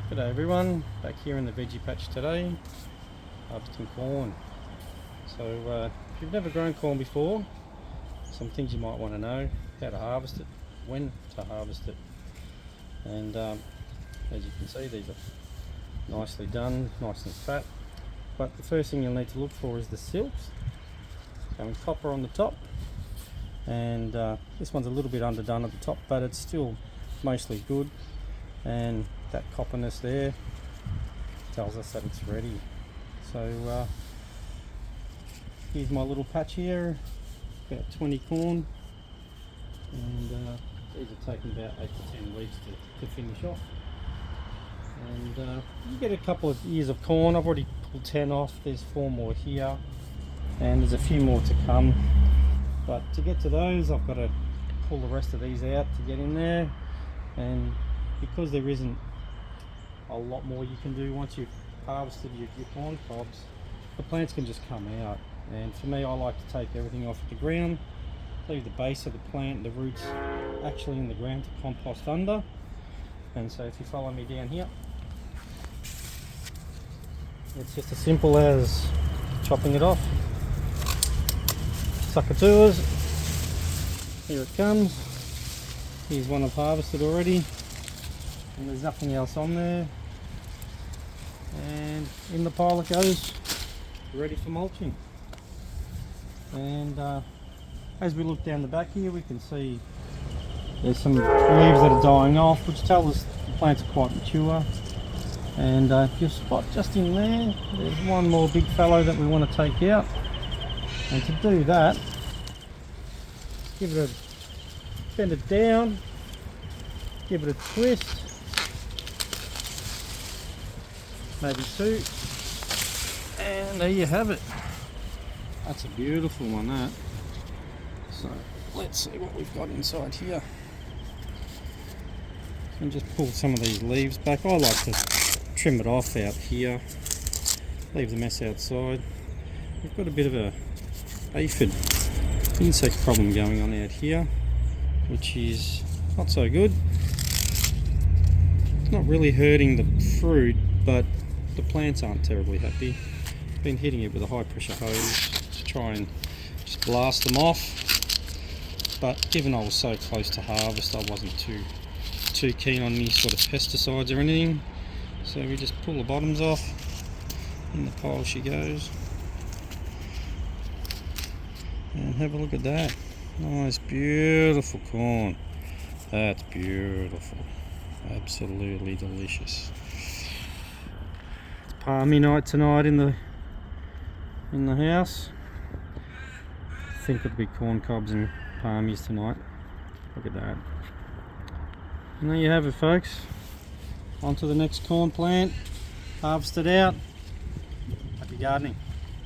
G'day everyone, back here in the veggie patch today, harvesting corn. So if you've never grown corn before, some things you might want to know: how to harvest it, when to harvest it, and as you can see, these are nicely done, nice and fat. But the first thing you'll need to look for is the silks, going copper on the top, and this one's a little bit underdone at the top, but it's still mostly good, and that copperness there tells us that it's ready. So here's my little patch here, about 20 corn, and these are taking about 8 to 10 weeks to finish off. And you get a couple of ears of corn. I've already pulled 10 off, there's 4 more here, and there's a few more to come. But to get to those, I've got to pull the rest of these out to get in there, and because there isn't a lot more you can do once you've harvested your corn cobs, the plants can just come out. And for me, I like to take everything off at the ground, leave the base of the plant, the roots actually in the ground to compost under. And so if you follow me down here, it's just as simple as chopping it off. Suckatours, here it comes. Here's one I've harvested already, and there's nothing else on there, and in the pile it goes, ready for mulching. And as we look down the back here, we can see there's some leaves that are dying off, which tell us the plants are quite mature. And if you spot just in there, there's one more big fellow that we want to take out, and to do that, give it a bend it down, give it a twist, maybe 2, and there you have it. That's a beautiful one, that. So let's see what we've got inside here. And just pull some of these leaves back. I like to trim it off out here, leave the mess outside. We've got a bit of a aphid insect problem going on out here, which is not so good. It's not really hurting the fruit, but the plants aren't terribly happy. I've been hitting it with a high pressure hose to try and just blast them off, but given I was so close to harvest, I wasn't too keen on any sort of pesticides or anything. So we just pull the bottoms off, in the pile she goes. And have a look at that. Nice, beautiful corn. That's beautiful. Absolutely delicious. It's palmy night tonight in the house. I think it'll be corn cobs and palmies tonight. Look at that. And there you have it, folks. On to the next corn plant. Harvest it out. Happy gardening.